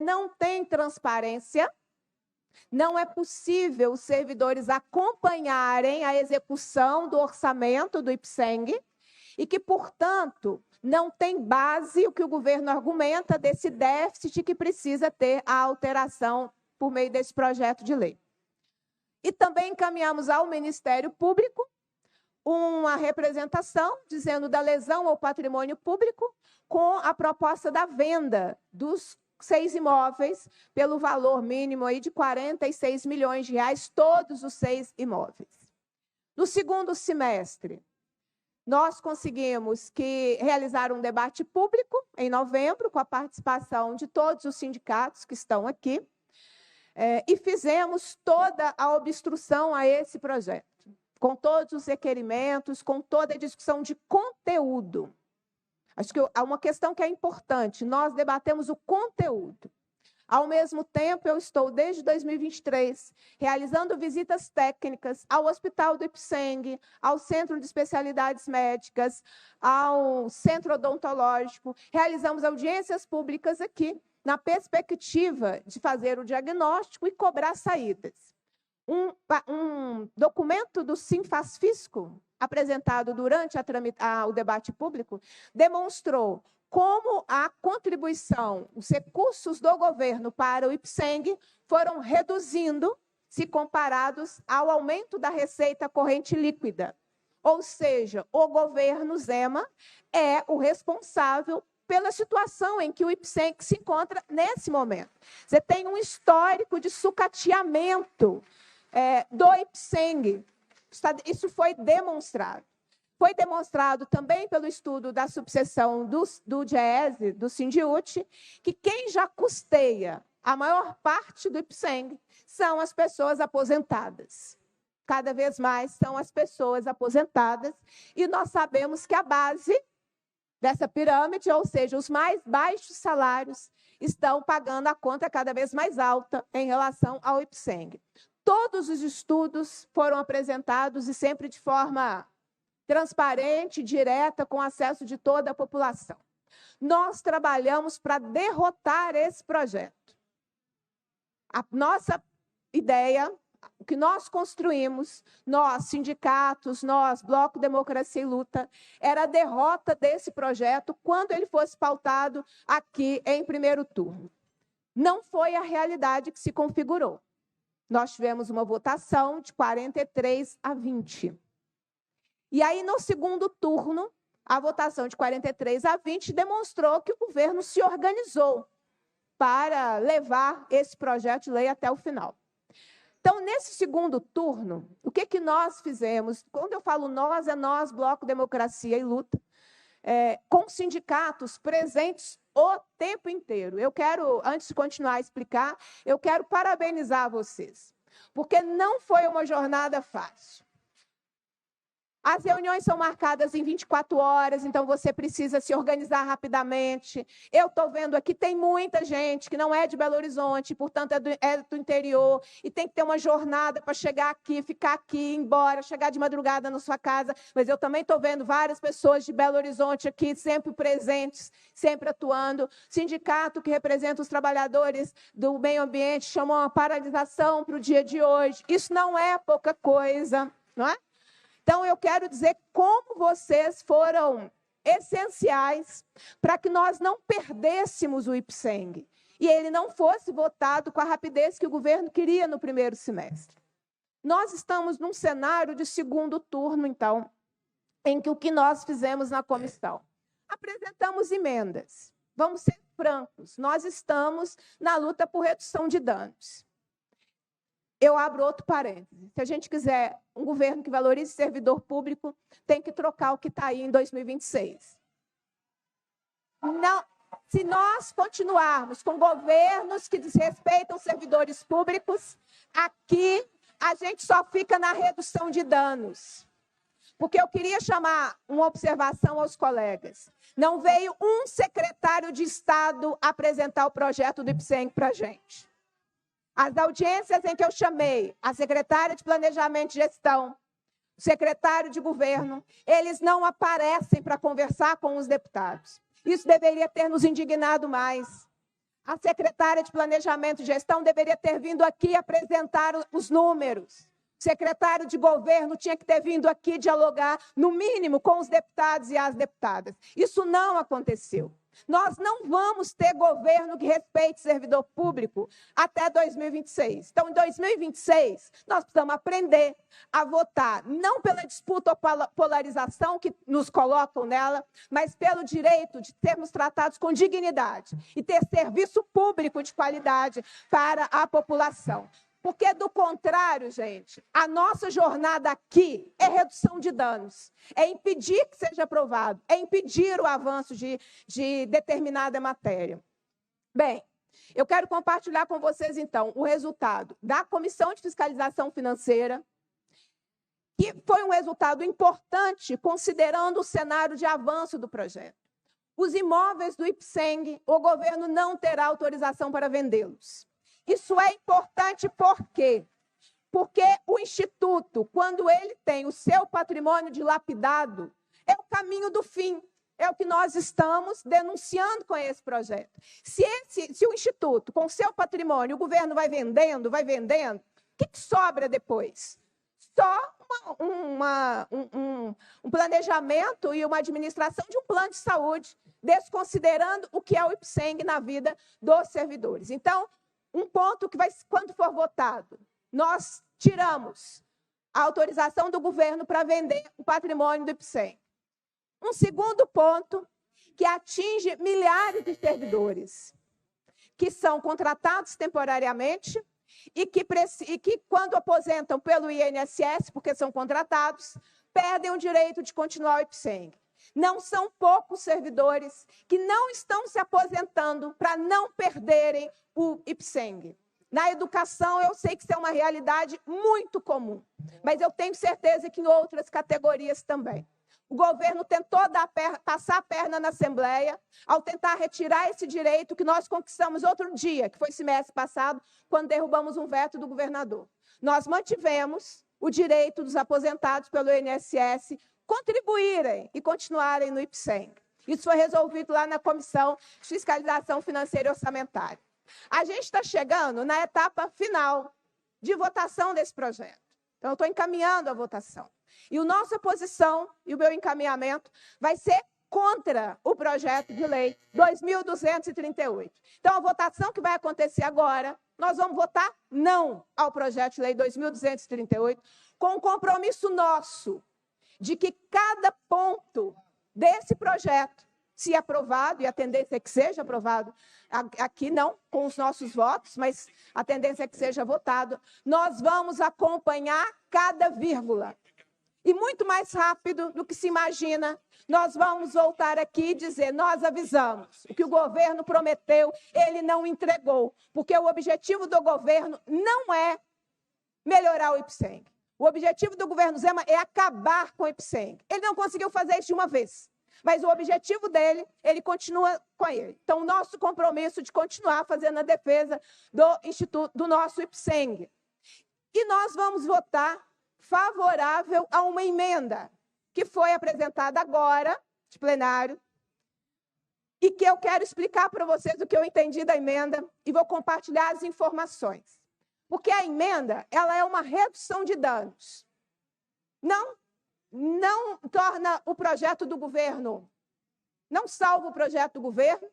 não tem transparência, não é possível os servidores acompanharem a execução do orçamento do IPSENG e que, portanto, não tem base o que o governo argumenta desse déficit que precisa ter a alteração por meio desse projeto de lei. E também encaminhamos ao Ministério Público uma representação dizendo da lesão ao patrimônio público com a proposta da venda dos 6 imóveis pelo valor mínimo aí de 46 milhões de reais, todos os 6 imóveis. No segundo semestre, nós conseguimos realizar um debate público em novembro, com a participação de todos os sindicatos que estão aqui, e fizemos toda a obstrução a esse projeto, com todos os requerimentos, com toda a discussão de conteúdo. Acho que há uma questão que é importante, nós debatemos o conteúdo. Ao mesmo tempo, eu estou, desde 2023, realizando visitas técnicas ao Hospital do IPSENG, ao Centro de Especialidades Médicas, ao Centro Odontológico. Realizamos audiências públicas aqui, na perspectiva de fazer o diagnóstico e cobrar saídas. Um documento do Sinfasfisco, apresentado durante o debate público, demonstrou como a contribuição, os recursos do governo para o IPSENG foram reduzindo se comparados ao aumento da receita corrente líquida. Ou seja, o governo Zema é o responsável pela situação em que o IPSENG se encontra nesse momento. Você tem um histórico de sucateamento do IPSENG. Isso foi demonstrado. Foi demonstrado também pelo estudo da subseção do DIEESE, do Sindiúti, que quem já custeia a maior parte do IPSENG são as pessoas aposentadas. Cada vez mais são as pessoas aposentadas, e nós sabemos que a base dessa pirâmide, ou seja, os mais baixos salários, estão pagando a conta cada vez mais alta em relação ao IPSENG. Todos os estudos foram apresentados e sempre de forma transparente, direta, com acesso de toda a população. Nós trabalhamos para derrotar esse projeto. A nossa ideia, o que nós construímos, nós, sindicatos, nós, Bloco Democracia e Luta, era a derrota desse projeto quando ele fosse pautado aqui em primeiro turno. Não foi a realidade que se configurou. Nós tivemos uma votação de 43 a 20. E aí, no segundo turno, a votação de 43 a 20 demonstrou que o governo se organizou para levar esse projeto de lei até o final. Então, nesse segundo turno, o que nós fizemos? Quando eu falo nós, é nós, Bloco Democracia e Luta, com sindicatos presentes o tempo inteiro. Eu quero, antes de continuar a explicar, eu quero parabenizar vocês, porque não foi uma jornada fácil. As reuniões são marcadas em 24 horas, então você precisa se organizar rapidamente. Eu estou vendo aqui, tem muita gente que não é de Belo Horizonte, portanto é do interior, e tem que ter uma jornada para chegar aqui, ficar aqui, ir embora, chegar de madrugada na sua casa. Mas eu também estou vendo várias pessoas de Belo Horizonte aqui, sempre presentes, sempre atuando. Sindicato que representa os trabalhadores do meio ambiente chamou uma paralisação para o dia de hoje. Isso não é pouca coisa, não é? Então, eu quero dizer como vocês foram essenciais para que nós não perdêssemos o IPSENG e ele não fosse votado com a rapidez que o governo queria no primeiro semestre. Nós estamos num cenário de segundo turno, então, em que o que nós fizemos na comissão? Apresentamos emendas. Vamos ser francos, nós estamos na luta por redução de danos. Eu abro outro parêntese. Se a gente quiser um governo que valorize servidor público, tem que trocar o que está aí em 2026. Não, se nós continuarmos com governos que desrespeitam servidores públicos, aqui a gente só fica na redução de danos. Porque eu queria chamar uma observação aos colegas. Não veio um secretário de Estado apresentar o projeto do IPSENG para a gente. As audiências em que eu chamei a secretária de Planejamento e Gestão, o secretário de Governo, eles não aparecem para conversar com os deputados. Isso deveria ter nos indignado mais. A secretária de Planejamento e Gestão deveria ter vindo aqui apresentar os números. O secretário de Governo tinha que ter vindo aqui dialogar, no mínimo, com os deputados e as deputadas. Isso não aconteceu. Nós não vamos ter governo que respeite servidor público até 2026. Então, em 2026, nós precisamos aprender a votar, não pela disputa ou polarização que nos colocam nela, mas pelo direito de sermos tratados com dignidade e ter serviço público de qualidade para a população. Porque, do contrário, gente, a nossa jornada aqui é redução de danos, é impedir que seja aprovado, é impedir o avanço de determinada matéria. Bem, eu quero compartilhar com vocês, então, o resultado da Comissão de Fiscalização Financeira, que foi um resultado importante, considerando o cenário de avanço do projeto. Os imóveis do IPSENG, o governo não terá autorização para vendê-los. Isso é importante por quê? Porque o Instituto, quando ele tem o seu patrimônio dilapidado, é o caminho do fim. É o que nós estamos denunciando com esse projeto. Se o Instituto, com o seu patrimônio, o governo vai vendendo, o que sobra depois? Só um planejamento e uma administração de um plano de saúde, desconsiderando o que é o IPSENG na vida dos servidores. Então, um ponto que vai, quando for votado, nós tiramos a autorização do governo para vender o patrimônio do IPSENG. Um segundo ponto, que atinge milhares de servidores, que são contratados temporariamente e que quando aposentam pelo INSS, porque são contratados, perdem o direito de continuar o IPSENG. Não são poucos servidores que não estão se aposentando para não perderem o IPSENG. Na educação, eu sei que isso é uma realidade muito comum, mas eu tenho certeza que em outras categorias também. O governo tentou passar a perna na Assembleia ao tentar retirar esse direito que nós conquistamos outro dia, que foi semestre passado, quando derrubamos um veto do governador. Nós mantivemos o direito dos aposentados pelo INSS contribuírem e continuarem no IPSENG. Isso foi resolvido lá na Comissão de Fiscalização Financeira e Orçamentária. A gente está chegando na etapa final de votação desse projeto. Então, eu estou encaminhando a votação. E a nossa posição e o meu encaminhamento vai ser contra o projeto de lei 2.238. Então, a votação que vai acontecer agora, nós vamos votar não ao projeto de lei 2.238, com um compromisso nosso de que cada ponto desse projeto, se aprovado, e a tendência é que seja aprovado, aqui não com os nossos votos, mas a tendência é que seja votado, nós vamos acompanhar cada vírgula. E muito mais rápido do que se imagina, nós vamos voltar aqui e dizer, nós avisamos, o que o governo prometeu, ele não entregou, porque o objetivo do governo não é melhorar o IPSENG. O objetivo do governo Zema é acabar com o IPSENG. Ele não conseguiu fazer isso de uma vez, mas o objetivo dele, ele continua com ele. Então, o nosso compromisso de continuar fazendo a defesa do Instituto, do nosso IPSENG. E nós vamos votar favorável a uma emenda que foi apresentada agora, de plenário, e que eu quero explicar para vocês o que eu entendi da emenda e vou compartilhar as informações. Porque a emenda, ela é uma redução de danos. Não torna o projeto do governo, não salva o projeto do governo,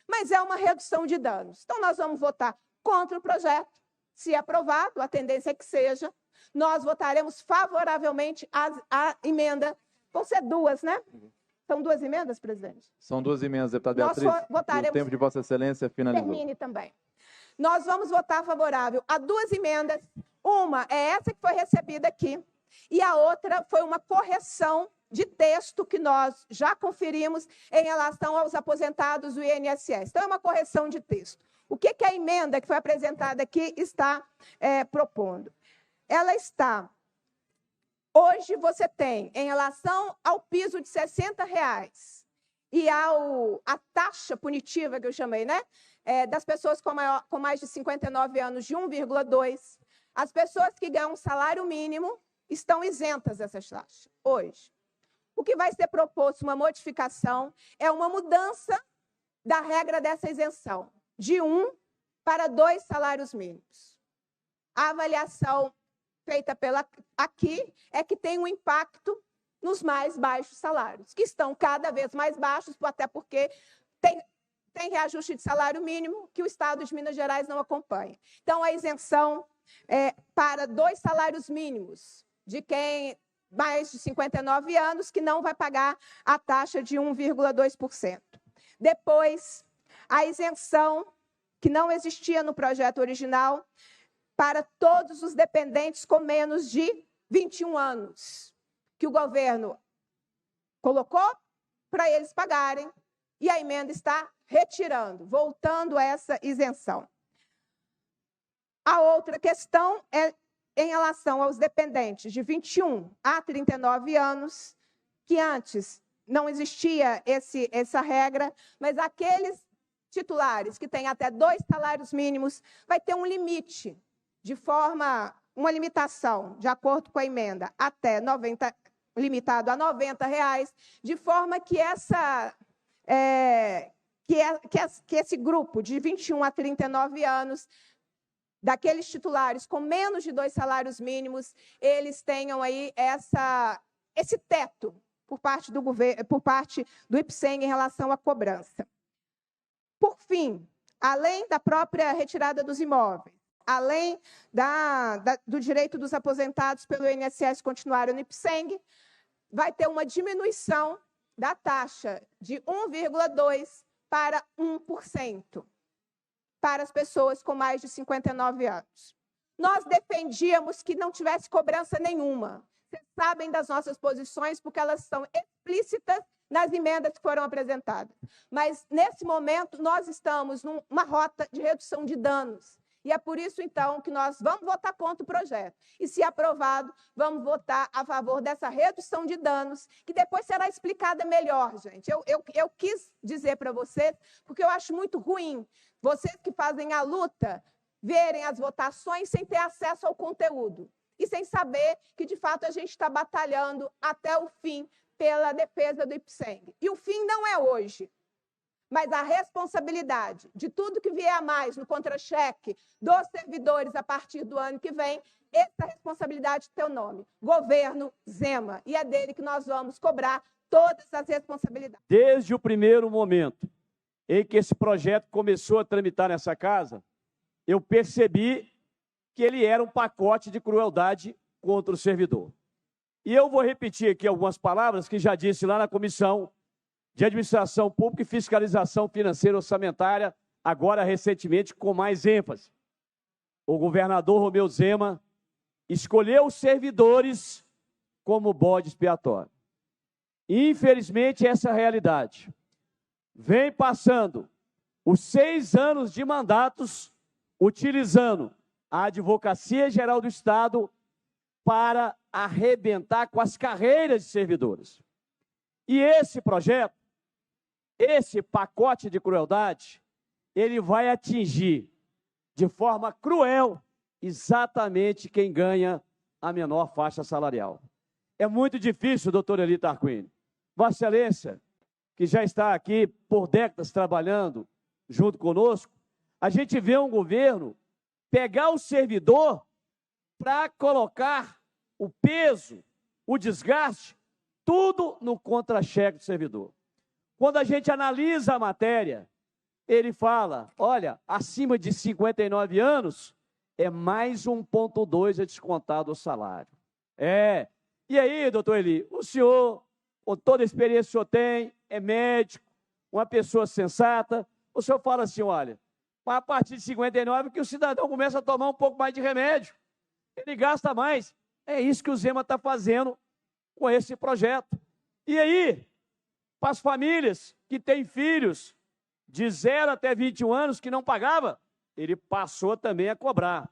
mas é uma redução de danos. Então, nós vamos votar contra o projeto, se aprovado, a tendência é que seja, nós votaremos favoravelmente a emenda. Vão ser duas, né? São duas emendas, presidente? São duas emendas, deputada Beatriz. Nós votaremos... O tempo de Vossa Excelência finalizou. Termine também. Nós vamos votar favorável a duas emendas. Uma é essa que foi recebida aqui, e a outra foi uma correção de texto que nós já conferimos em relação aos aposentados do INSS. Então, é uma correção de texto. O que a emenda que foi apresentada aqui está propondo? Ela está... Hoje você tem, em relação ao piso de R$ 60 e a taxa punitiva, que eu chamei, né? Das pessoas com mais de 59 anos, de 1,2, as pessoas que ganham um salário mínimo estão isentas dessas taxas, hoje. O que vai ser proposto, uma modificação, é uma mudança da regra dessa isenção, de 1 para 2 salários mínimos. A avaliação feita aqui é que tem um impacto nos mais baixos salários, que estão cada vez mais baixos, até porque tem reajuste de salário mínimo que o Estado de Minas Gerais não acompanha. Então, a isenção para 2 salários mínimos de quem mais de 59 anos, que não vai pagar a taxa de 1,2%. Depois, a isenção, que não existia no projeto original, para todos os dependentes com menos de 21 anos, que o governo colocou para eles pagarem, e a emenda está retirando, voltando a essa isenção. A outra questão é em relação aos dependentes de 21 a 39 anos, que antes não existia essa regra, mas aqueles titulares que têm até 2 salários mínimos vai ter um limite, uma limitação, de acordo com a emenda, até limitado a R$90, de forma que esse grupo de 21 a 39 anos, daqueles titulares com menos de 2 salários mínimos, eles tenham aí esse teto por parte do governo, por parte do IPSENG em relação à cobrança. Por fim, além da própria retirada dos imóveis, além do direito dos aposentados pelo INSS continuarem no IPSENG, vai ter uma diminuição da taxa de 1,2% para 1%. Para as pessoas com mais de 59 anos. Nós defendíamos que não tivesse cobrança nenhuma. Vocês sabem das nossas posições, porque elas são explícitas nas emendas que foram apresentadas. Mas, nesse momento, nós estamos numa rota de redução de danos. E é por isso, então, que nós vamos votar contra o projeto. E, se aprovado, vamos votar a favor dessa redução de danos, que depois será explicada melhor, gente. Eu quis dizer para vocês, porque eu acho muito ruim vocês que fazem a luta verem as votações sem ter acesso ao conteúdo e sem saber que, de fato, a gente está batalhando até o fim pela defesa do IPSENG. E o fim não é hoje. Mas a responsabilidade de tudo que vier a mais no contra-cheque dos servidores a partir do ano que vem, essa responsabilidade tem o nome, governo Zema. E é dele que nós vamos cobrar todas as responsabilidades. Desde o primeiro momento em que esse projeto começou a tramitar nessa casa, eu percebi que ele era um pacote de crueldade contra o servidor. E eu vou repetir aqui algumas palavras que já disse lá na Comissão de Administração Pública e Fiscalização Financeira e Orçamentária, agora recentemente com mais ênfase. O governador Romeu Zema escolheu os servidores como bode expiatório. Infelizmente, essa é a realidade. Vem passando os 6 anos de mandatos utilizando a Advocacia Geral do Estado para arrebentar com as carreiras de servidores. E esse projeto, esse pacote de crueldade, ele vai atingir de forma cruel exatamente quem ganha a menor faixa salarial. É muito difícil, doutor Eli Tarquini. Vossa Excelência, que já está aqui por décadas trabalhando junto conosco, a gente vê um governo pegar o servidor para colocar o peso, o desgaste, tudo no contra-cheque do servidor. Quando a gente analisa a matéria, ele fala, olha, acima de 59 anos, é mais 1,2 a descontado o salário. E aí, doutor Eli, o senhor, com toda a experiência que o senhor tem, é médico, uma pessoa sensata, o senhor fala assim, olha, a partir de 59 que o cidadão começa a tomar um pouco mais de remédio, ele gasta mais. É isso que o Zema está fazendo com esse projeto. E aí, para as famílias que têm filhos de 0 até 21 anos que não pagava, ele passou também a cobrar.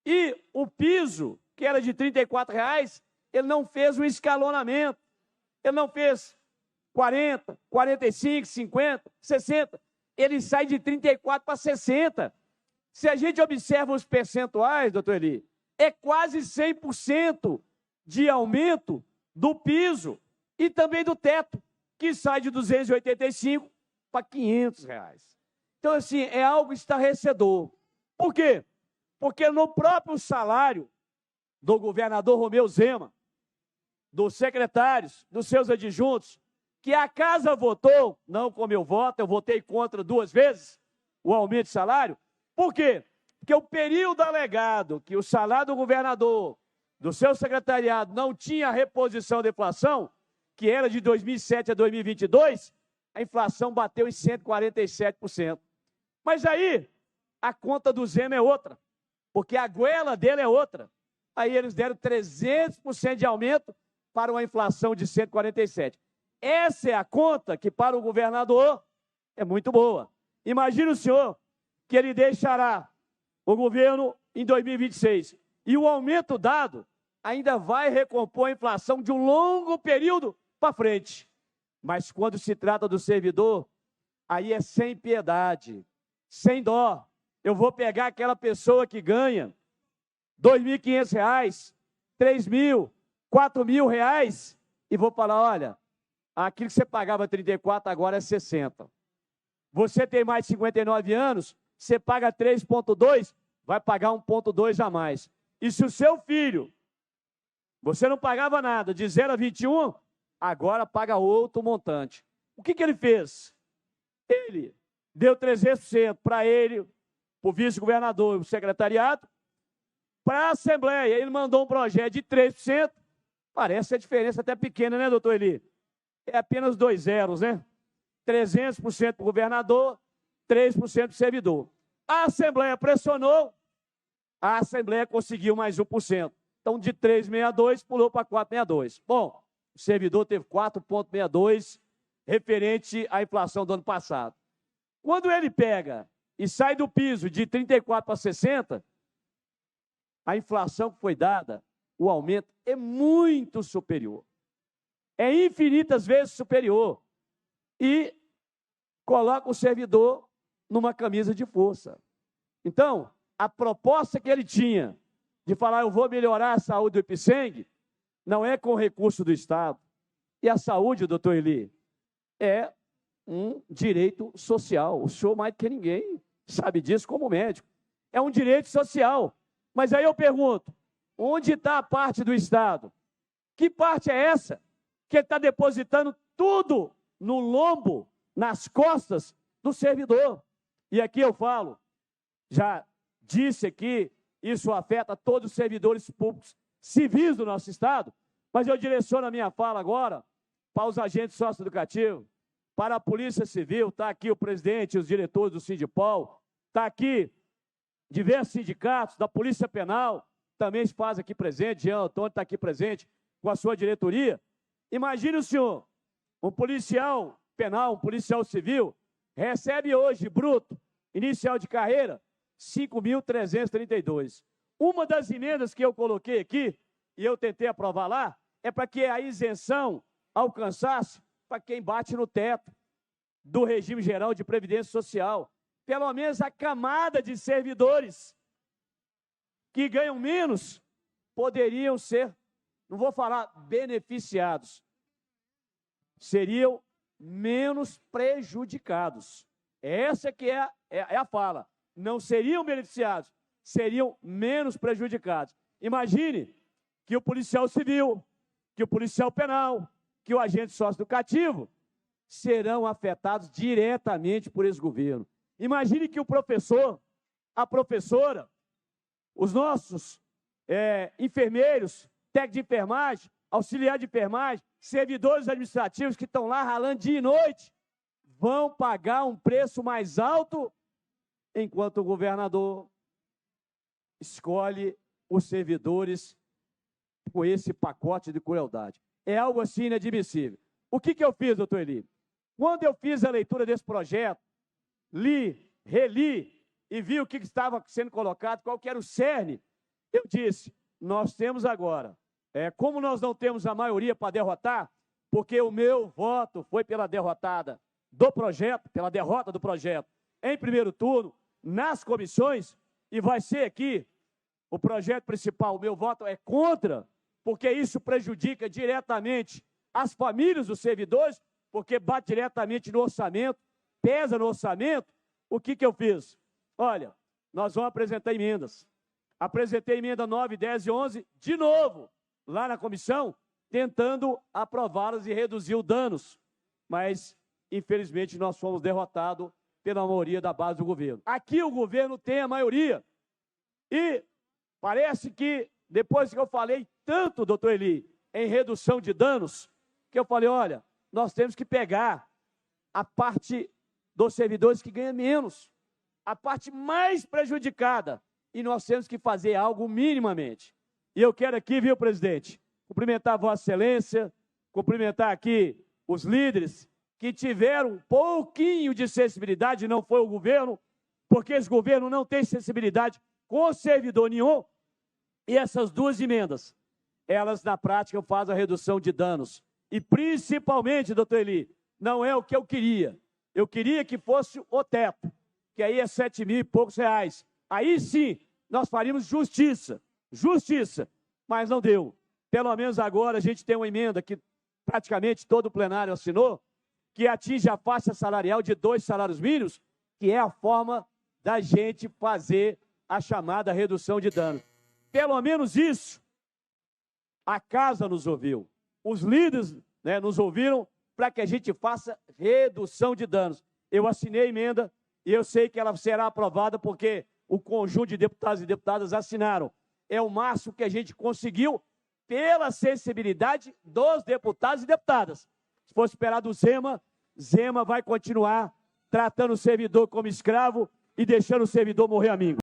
E o piso, que era de R$ 34,00, ele não fez um escalonamento. Ele não fez 40, 45, 50, 60. Ele sai de 34 para 60. Se a gente observa os percentuais, doutor Eli, é quase 100% de aumento do piso e também do teto, que sai de R$ 285 para R$ 500. Então, assim, é algo estarrecedor. Por quê? Porque no próprio salário do governador Romeu Zema, dos secretários, dos seus adjuntos, que a casa votou, não como eu voto, eu votei contra 2 vezes o aumento de salário. Por quê? Porque o período alegado que o salário do governador, do seu secretariado, não tinha reposição da inflação, que era de 2007 a 2022, a inflação bateu em 147%. Mas aí, a conta do Zema é outra, porque a goela dele é outra. Aí eles deram 300% de aumento para uma inflação de 147%. Essa é a conta que, para o governador, é muito boa. Imagine o senhor que ele deixará o governo em 2026. E o aumento dado ainda vai recompor a inflação de um longo período para frente. Mas quando se trata do servidor, aí é sem piedade, sem dó. Eu vou pegar aquela pessoa que ganha R$ 2.500, R$ 3.000, R$ 4.000 e vou falar, olha, aquilo que você pagava 34, agora é 60. Você tem mais de 59 anos, você paga 3,2, vai pagar 1,2 a mais. E se o seu filho, você não pagava nada, de 0 a 21, agora paga outro montante. O que ele fez? Ele deu 300% para ele, para o vice-governador e o secretariado, para a Assembleia. Ele mandou um projeto de 3%, parece a diferença até pequena, né, doutor Eli? É apenas 2 zeros, né? 300% para o governador, 3% para o servidor. A Assembleia pressionou, a Assembleia conseguiu mais 1%. Então, de 3,62 pulou para 4,62. Bom, o servidor teve 4,62 referente à inflação do ano passado. Quando ele pega e sai do piso de 34 para 60, a inflação que foi dada, o aumento é muito superior. É infinitas vezes superior. E coloca o servidor numa camisa de força. Então, a proposta que ele tinha de falar, eu vou melhorar a saúde do Ipseng, não é com recurso do Estado. E a saúde, doutor Eli, é um direito social. O senhor, mais do que ninguém, sabe disso como médico. É um direito social. Mas aí eu pergunto, onde está a parte do Estado? Que parte é essa? Que ele está depositando tudo no lombo, nas costas do servidor. E aqui eu falo, já disse aqui, isso afeta todos os servidores públicos civis do nosso Estado, mas eu direciono a minha fala agora para os agentes socioeducativos, para a Polícia Civil, está aqui o presidente e os diretores do Sindipol, está aqui diversos sindicatos da Polícia Penal, também se faz aqui presente, Jean Antônio está aqui presente com a sua diretoria. Imagine o senhor, um policial penal, um policial civil, recebe hoje, bruto, inicial de carreira, 5.332. Uma das emendas que eu coloquei aqui, e eu tentei aprovar lá, é para que a isenção alcançasse para quem bate no teto do regime geral de previdência social. Pelo menos a camada de servidores que ganham menos poderiam ser, não vou falar beneficiados, seriam menos prejudicados. Essa que é a fala. Não seriam beneficiados, seriam menos prejudicados. Imagine que o policial civil, que o policial penal, que o agente socioeducativo serão afetados diretamente por esse governo. Imagine que o professor, a professora, os nossos enfermeiros, técnicos de enfermagem, auxiliar de enfermagem, servidores administrativos que estão lá ralando dia e noite, vão pagar um preço mais alto, enquanto o governador escolhe os servidores com esse pacote de crueldade. É algo assim inadmissível. O que eu fiz, doutor Eli? Quando eu fiz a leitura desse projeto, li, reli e vi o que estava sendo colocado, qual que era o cerne, eu disse, nós temos agora, como nós não temos a maioria para derrotar, porque o meu voto foi pela derrota do projeto, em primeiro turno, nas comissões, e vai ser aqui o projeto principal, o meu voto é contra, porque isso prejudica diretamente as famílias dos servidores, porque bate diretamente no orçamento, pesa no orçamento, o que eu fiz? Olha, nós vamos apresentar emendas. Apresentei emenda 9, 10 e 11, de novo, lá na comissão, tentando aprová-las e reduzir os danos. Mas, infelizmente, nós fomos derrotados pela maioria da base do governo. Aqui o governo tem a maioria. E parece que, depois que eu falei tanto, doutor Eli, em redução de danos, que eu falei, olha, nós temos que pegar a parte dos servidores que ganham menos, a parte mais prejudicada, e nós temos que fazer algo minimamente. E eu quero aqui, viu, presidente, cumprimentar Vossa Excelência, cumprimentar aqui os líderes que tiveram um pouquinho de sensibilidade, não foi o governo, porque esse governo não tem sensibilidade com servidor nenhum, e essas duas emendas, elas na prática fazem a redução de danos. E principalmente, doutor Eli, não é o que eu queria. Eu queria que fosse o teto, que aí é 7 mil e poucos reais. Aí sim, nós faríamos justiça, mas não deu. Pelo menos agora a gente tem uma emenda que praticamente todo o plenário assinou, que atinge a faixa salarial de 2 salários mínimos, que é a forma da gente fazer a chamada redução de danos. Pelo menos isso, a casa nos ouviu. Os líderes, né, nos ouviram para que a gente faça redução de danos. Eu assinei a emenda e eu sei que ela será aprovada porque o conjunto de deputados e deputadas assinaram. É o máximo que a gente conseguiu pela sensibilidade dos deputados e deputadas. Se for esperar do Zema, Zema vai continuar tratando o servidor como escravo e deixando o servidor morrer amigo.